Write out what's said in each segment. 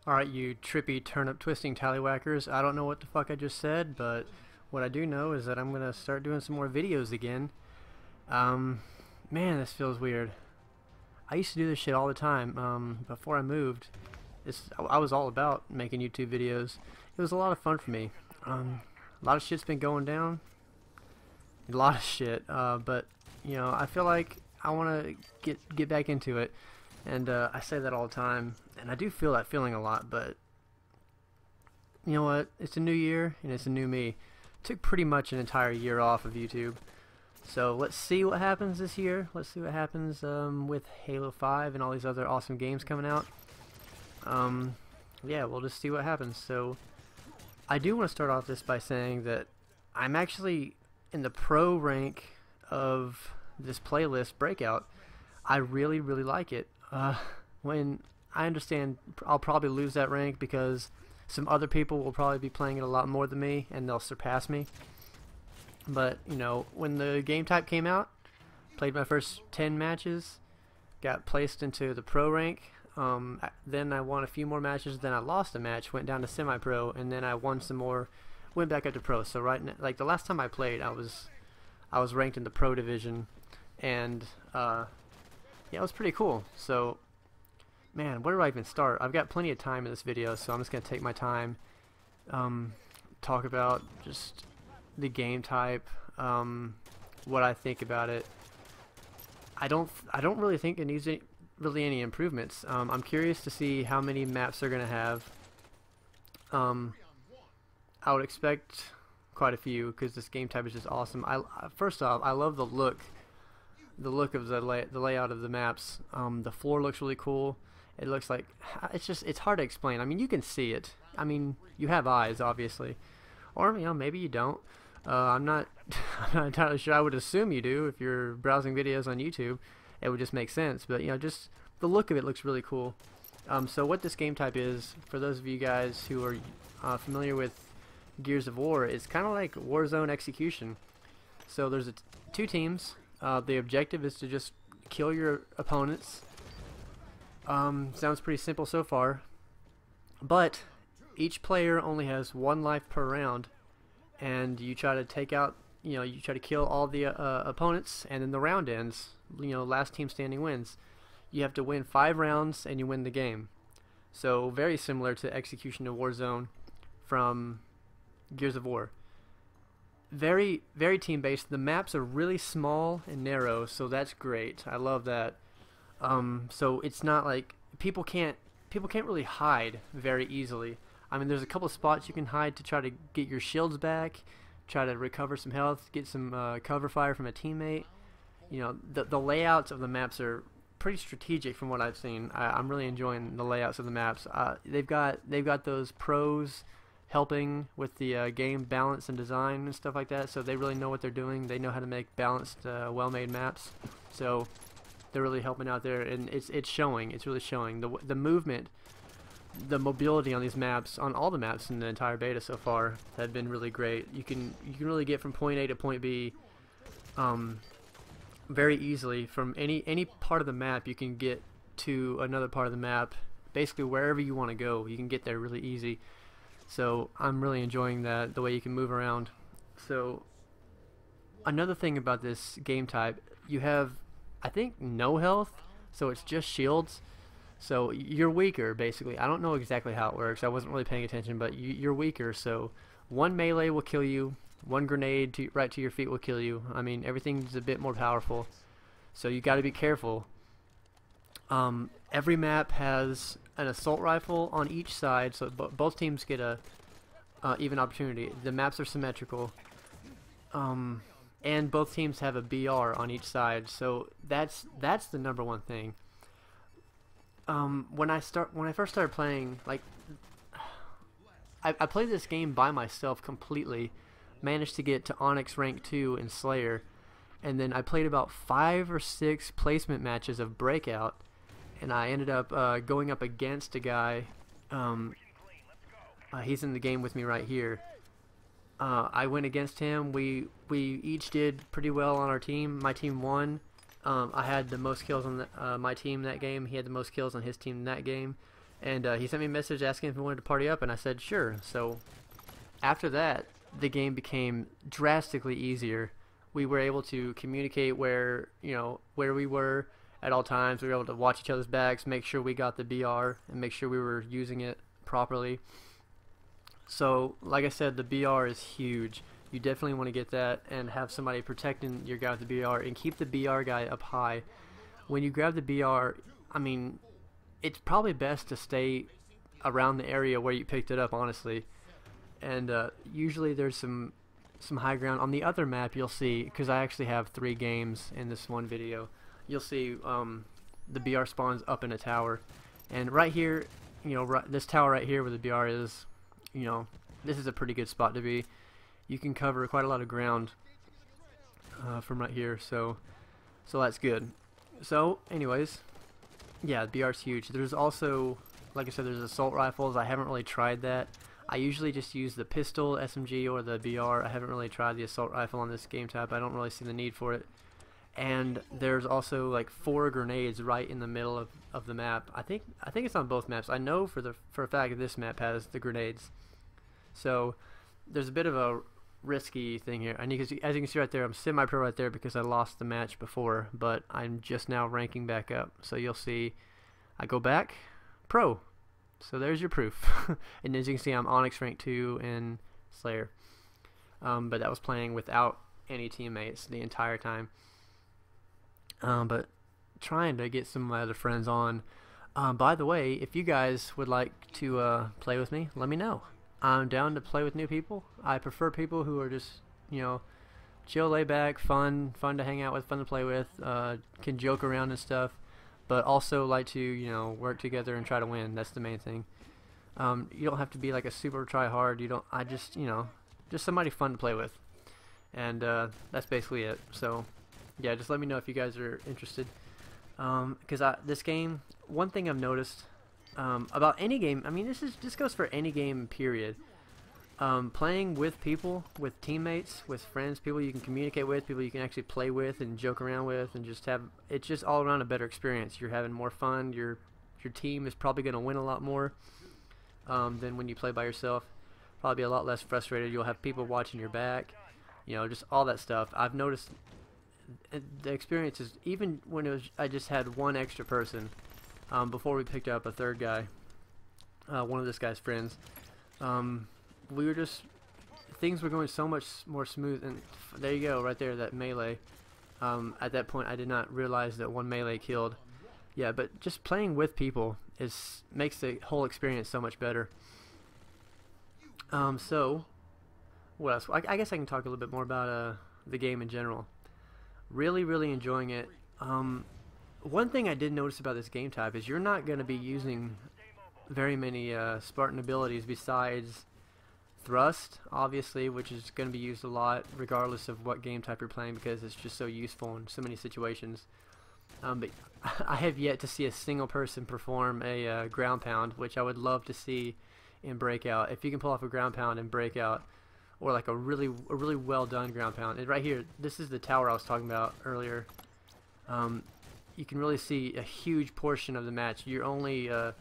Alright, you trippy turnip twisting tallywhackers. I don't know what the fuck I just said, but what I do know is that I'm gonna start doing some more videos again. Man, this feels weird. I used to do this shit all the time. Before I moved, I was all about making YouTube videos. It was a lot of fun for me. A lot of shit's been going down. A lot of shit. But you know, I feel like I want to get back into it. And I say that all the time, and I do feel that feeling a lot, but you know what? It's a new year, and it's a new me. Took pretty much an entire year off of YouTube. So let's see what happens this year. Let's see what happens with Halo 5 and all these other awesome games coming out. Yeah, we'll just see what happens. So I do want to start off this by saying that I'm actually in the pro rank of this playlist, Breakout. I really, really like it. When I understand I'll probably lose that rank because some other people will probably be playing it a lot more than me and they'll surpass me. But, you know, when the game type came out, played my first 10 matches, got placed into the pro rank, then I won a few more matches, then I lost a match, went down to semi-pro, and then I won some more, went back up to pro. So right now, like the last time I played, I was ranked in the pro division, and yeah, it was pretty cool. So, man, where do I even start? I've got plenty of time in this video, so I'm just going to take my time, talk about just the game type, what I think about it. I don't really think it needs really any improvements. I'm curious to see how many maps they're going to have. I would expect quite a few because this game type is just awesome. First off, I love the look of the layout of the maps. The floor looks really cool. It looks like it's hard to explain. I mean, you can see it. I mean, you have eyes, obviously, or you know, maybe you don't. I'm not entirely sure. I would assume you do if you're browsing videos on YouTube. It would just make sense. But you know, just the look of it looks really cool. So what this game type is, for those of you guys who are familiar with Gears of War, it's kind of like Warzone execution. So there's two teams. The objective is to just kill your opponents. Sounds pretty simple so far, but each player only has one life per round, and you try to take out, you know, you try to kill all the opponents, and then the round ends. You know, last team standing wins. You have to win 5 rounds, and you win the game. So very similar to Execution of Warzone from Gears of War. Very, very team-based. The maps are really small and narrow, so that's great. I love that. So it's not like people can't really hide very easily. I mean, there's a couple spots you can hide to try to get your shields back, try to recover some health, get some cover fire from a teammate. You know, the layouts of the maps are pretty strategic from what I've seen. I'm really enjoying the layouts of the maps. They've got those pros helping with the game balance and design and stuff like that, so they really know what they're doing. They know how to make balanced, well-made maps. So they're really helping out there, and it's showing. It's really showing. The movement, the mobility on these maps, on all the maps in the entire beta so far, have been really great. You can really get from point A to point B very easily. From any part of the map, you can get to another part of the map. Basically, wherever you want to go, you can get there really easy. So I'm really enjoying that, the way you can move around. So another thing about this game type, you have, I think, no health, so it's just shields. So you're weaker, basically. I don't know exactly how it works. I wasn't really paying attention, but you're weaker. So one melee will kill you. One grenade right to your feet will kill you. I mean, everything's a bit more powerful. So you got to be careful. Every map has an assault rifle on each side, so both teams get a even opportunity. The maps are symmetrical. And both teams have a BR on each side, so that's the number one thing. When I first started playing, like, I played this game by myself completely, managed to get to Onyx rank 2 in Slayer, and then I played about 5 or 6 placement matches of Breakout, and I ended up going up against a guy. He's in the game with me right here. I went against him. We each did pretty well on our team. My team won. I had the most kills on my team that game. He had the most kills on his team that game. And he sent me a message asking if we wanted to party up, and I said sure. So after that, the game became drastically easier. We were able to communicate where we were at all times. We were able to watch each other's backs, make sure we got the BR, and make sure we were using it properly. So, like I said, the BR is huge. You definitely want to get that and have somebody protecting your guy with the BR, and keep the BR guy up high. When you grab the BR, I mean, it's probably best to stay around the area where you picked it up, honestly. And usually there's some high ground. On the other map, you'll see, because I actually have 3 games in this one video, you'll see the BR spawns up in a tower. And right here, this tower right here where the BR is, this is a pretty good spot to be. You can cover quite a lot of ground from right here, so that's good. So anyways, yeah, the BR's huge. There's also, like I said, there's assault rifles. I haven't really tried that. I usually just use the pistol, SMG, or the BR. I haven't really tried the assault rifle on this game type. I don't really see the need for it. And there's also like 4 grenades right in the middle of the map. I think it's on both maps. I know for a fact that this map has the grenades. So there's a bit of a risky thing here. And as you can see right there, I'm semi-pro right there because I lost the match before, but I'm just now ranking back up. So you'll see I go back, pro. So there's your proof. And as you can see, I'm Onyx rank 2 in Slayer. But that was playing without any teammates the entire time. But trying to get some of my other friends on. By the way, if you guys would like to play with me, let me know. I'm down to play with new people. I prefer people who are just, chill, lay back, fun to hang out with, fun to play with, can joke around and stuff, but also like to, work together and try to win. That's the main thing. You don't have to be like a super try hard. I just, just somebody fun to play with. And that's basically it. So yeah, just let me know if you guys are interested. Because this game, one thing I've noticed about any game, I mean, this goes for any game, period. Playing with people, with teammates, with friends, people you can communicate with, people you can actually play with and joke around with, and it's just all around a better experience. You're having more fun. Your team is probably going to win a lot more than when you play by yourself. Probably be a lot less frustrated. You'll have people watching your back. Just all that stuff. I've noticed the experiences, even when I just had one extra person before we picked up a third guy, one of this guy's friends. Things were going so much more smooth, and there you go, right there, that melee. At that point, I did not realize that one melee killed. Yeah, but just playing with people makes the whole experience so much better. So what else? I guess I can talk a little bit more about the game in general. Really enjoying it. One thing I did notice about this game type is you're not going to be using very many Spartan abilities besides thrust, obviously, which is going to be used a lot regardless of what game type you're playing, because it's just so useful in so many situations. But I have yet to see a single person perform a ground pound, which I would love to see in Breakout. If you can pull off a ground pound in Breakout, or like a really well done ground pound. And right here, this is the tower I was talking about earlier. You can really see a huge portion of the match. The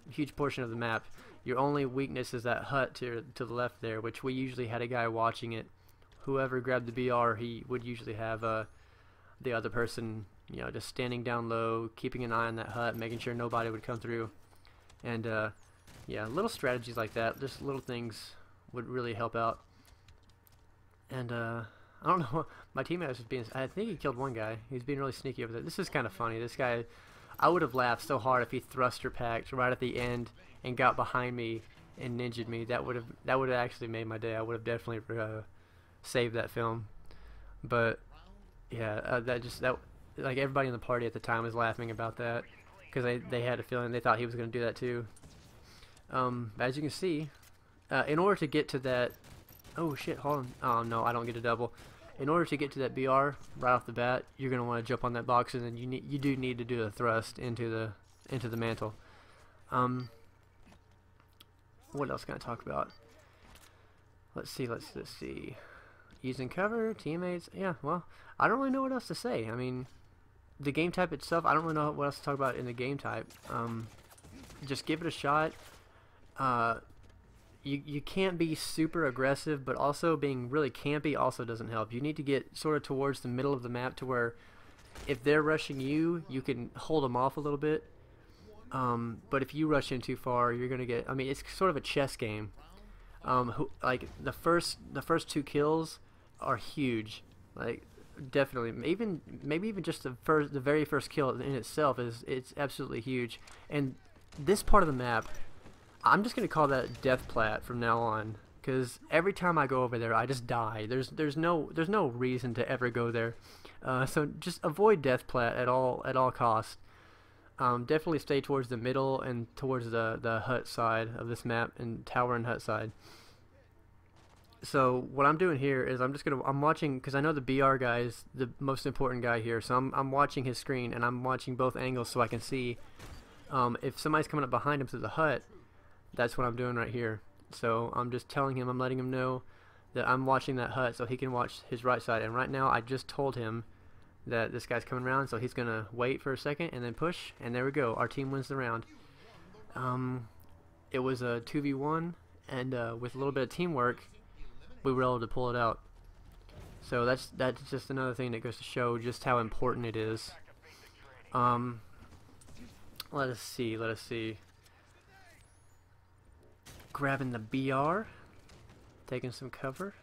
huge portion of the map. Your only weakness is that hut to the left there, which we usually had a guy watching it. Whoever grabbed the BR, he would usually have the other person, just standing down low, keeping an eye on that hut, making sure nobody would come through. And yeah, little strategies like that, just little things would really help out. And I don't know, my teammate was just I think he killed one guy. He was being really sneaky over there. This is kind of funny. This guy, I would have laughed so hard if he thruster packed right at the end and got behind me and ninja'd me. That would have actually made my day. I would have definitely saved that film. But yeah, like everybody in the party at the time was laughing about that because they had a feeling they thought he was going to do that too. As you can see, in order to get to that, oh shit, hold on, oh no, I don't get a double. In order to get to that BR right off the bat, you're going to want to jump on that box, and then you do need to do a thrust into the mantle. What else can I talk about? Let's see. Using cover, teammates. Yeah, well, I don't really know what else to say. I mean, the game type itself, I don't really know what else to talk about in the game type. just give it a shot. You can't be super aggressive, but also being really campy also doesn't help. You need to get sort of towards the middle of the map to where if they're rushing you, you can hold them off a little bit. But if you rush in too far, you're gonna get. I mean, it's sort of a chess game. Like the first 2 kills are huge. Like definitely, maybe even just the very first kill in itself it's absolutely huge. And this part of the map, I'm just gonna call that Death Plat from now on, because every time I go over there, I just die. There's no reason to ever go there. So just avoid Death Plat at all costs. Definitely stay towards the middle and towards the hut side of this map, and tower and hut side. So what I'm doing here is I'm watching, because I know the BR guy is the most important guy here, so I'm watching his screen, and I'm watching both angles so I can see if somebody's coming up behind him through the hut. That's what I'm doing right here. So I'm just telling him, I'm letting him know that I'm watching that hut so he can watch his right side. And right now I just told him that this guy's coming around, so he's gonna wait for a second and then push, and there we go. Our team wins the round. It was a 2v1, and with a little bit of teamwork, we were able to pull it out. So that's just another thing that goes to show just how important it is. Let us see. Grabbing the BR, taking some cover.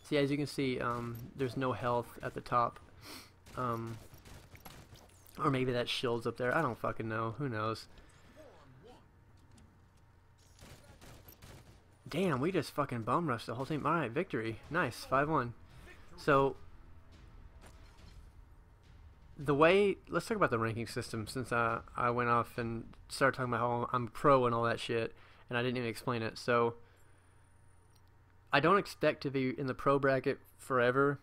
See, as you can see, there's no health at the top. Or maybe that shield's up there. I don't fucking know. Who knows? Damn, we just fucking bum rushed the whole team. Alright, victory. Nice. 5-1. So, let's talk about the ranking system, since I went off and started talking about how I'm pro and all that shit, and I didn't even explain it. So, I don't expect to be in the pro bracket forever.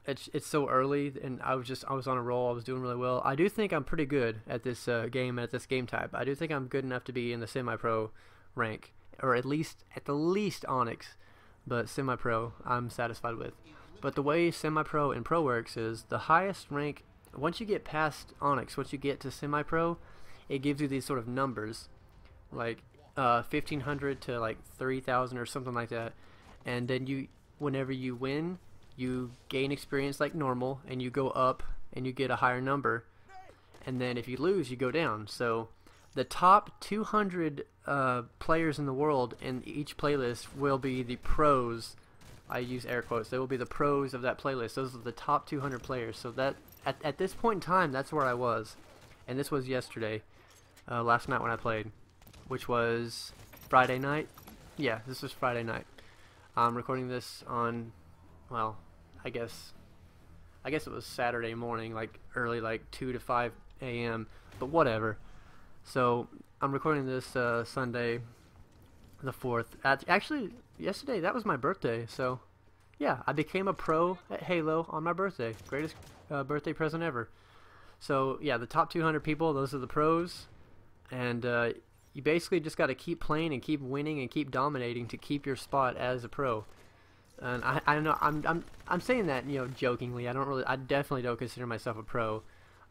It's so early, and I was on a roll. I was doing really well. I do think I'm pretty good at this game type. I do think I'm good enough to be in the semi-pro rank, or at the least Onyx, but semi-pro I'm satisfied with. But the way semi-pro and pro works is the highest rank, once you get past Onyx, once you get to semi-pro, it gives you these sort of numbers, like 1,500 to like 3,000 or something like that, and then whenever you win, you gain experience like normal, and you go up and you get a higher number, and then if you lose, you go down. So the top 200 players in the world in each playlist will be the pros. I use air quotes. They will be the pros of that playlist. Those are the top 200 players. So that at this point in time, that's where I was, and this was yesterday, last night when I played, which was Friday night. Yeah, this was Friday night. I'm recording this on, well, I guess it was Saturday morning, like early, like 2 to 5 a.m. But whatever. So I'm recording this Sunday, the 4th. Actually, yesterday that was my birthday. So yeah, I became a pro at Halo on my birthday. Greatest birthday present ever. So yeah, the top 200 people, those are the pros, and you basically just got to keep playing and keep winning and keep dominating to keep your spot as a pro. And I know I'm saying that, you know, jokingly. I definitely don't consider myself a pro.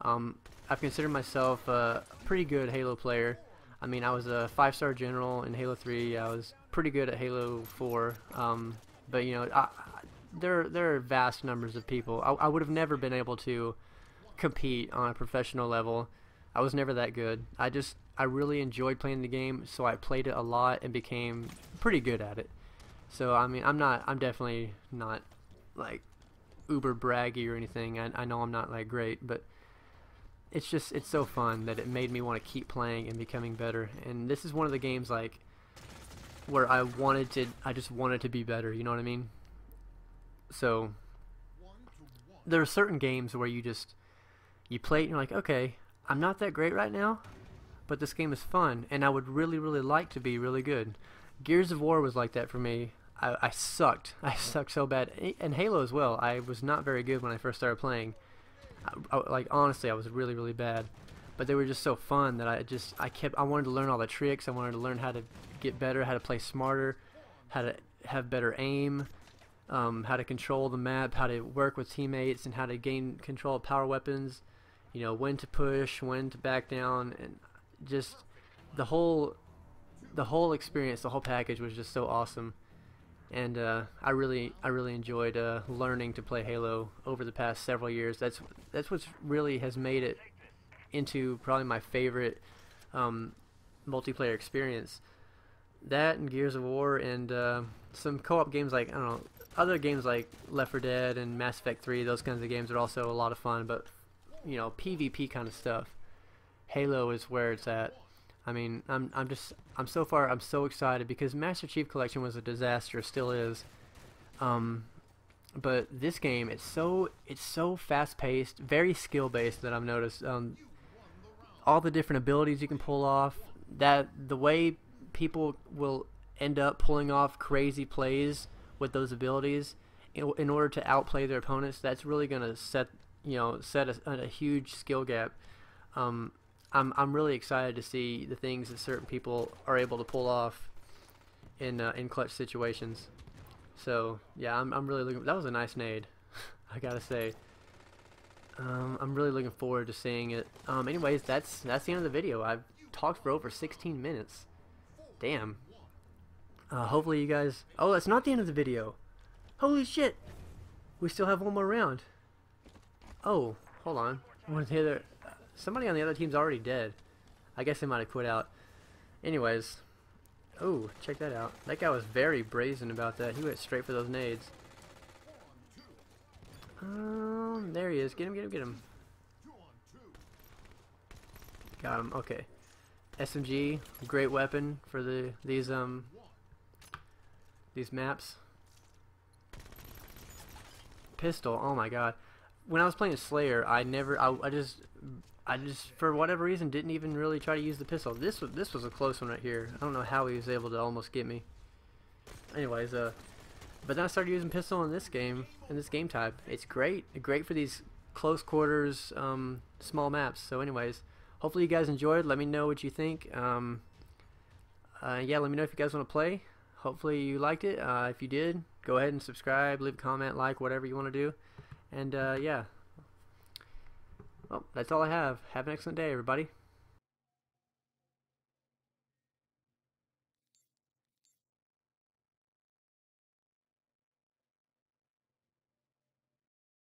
I've considered myself a pretty good Halo player. I mean, I was a 5-star general in Halo 3. I was pretty good at Halo 4. But you know, there are vast numbers of people. I would have never been able to compete on a professional level. I was never that good. I really enjoyed playing the game, so I played it a lot and became pretty good at it. So I mean, I'm definitely not like uber braggy or anything. I know I'm not like great, but it's so fun that it made me want to keep playing and becoming better. And this is one of the games like where I just wanted to be better, you know what I mean? So there are certain games where you play it and you're like, okay, I'm not that great right now, but this game is fun and I would really like to be really good. Gears of War was like that for me. I sucked so bad, and Halo as well. I was not very good when I first started playing. Like honestly, I was really bad, but they were just so fun that I wanted to learn all the tricks. I wanted to learn how to get better, how to play smarter, how to have better aim, how to control the map, how to work with teammates, and how to gain control of power weapons. You know, when to push, when to back down, and just the whole experience, the whole package was just so awesome. And I really enjoyed learning to play Halo over the past several years. That's what's really has made it into probably my favorite multiplayer experience. That and Gears of War and some co-op games like, I don't know, other games like Left 4 Dead and Mass Effect 3. Those kinds of games are also a lot of fun. But you know, PvP kind of stuff, Halo is where it's at. I mean, I'm so excited because Master Chief Collection was a disaster, still is. But this game, it's so fast-paced, very skill-based that I've noticed. All the different abilities you can pull off, that the way people will end up pulling off crazy plays with those abilities in order to outplay their opponents, that's really gonna set a huge skill gap. I'm really excited to see the things that certain people are able to pull off in clutch situations. So yeah, I'm really looking. That was a nice nade, I gotta say. I'm really looking forward to seeing it. Anyways, that's the end of the video. I've talked for over 16 minutes. Damn. Hopefully you guys. Oh, that's not the end of the video. Holy shit! We still have one more round. Oh, hold on. Somebody on the other team's already dead. I guess they might have quit out. Anyways. Oh, check that out. That guy was very brazen about that. He went straight for those nades. There he is. Get him, get him, get him. Got him. Okay. SMG, great weapon for these maps. Pistol. Oh my god. When I was playing Slayer, I just for whatever reason didn't even really try to use the pistol. This was a close one right here. I don't know how he was able to almost get me. Anyways, but then I started using pistol in this game type. It's great for these close quarters, small maps. So anyways, hopefully you guys enjoyed. Let me know what you think. Yeah, let me know if you guys want to play. Hopefully you liked it. If you did, go ahead and subscribe, leave a comment, like, whatever you want to do. And yeah. Well, that's all I have. Have an excellent day, everybody.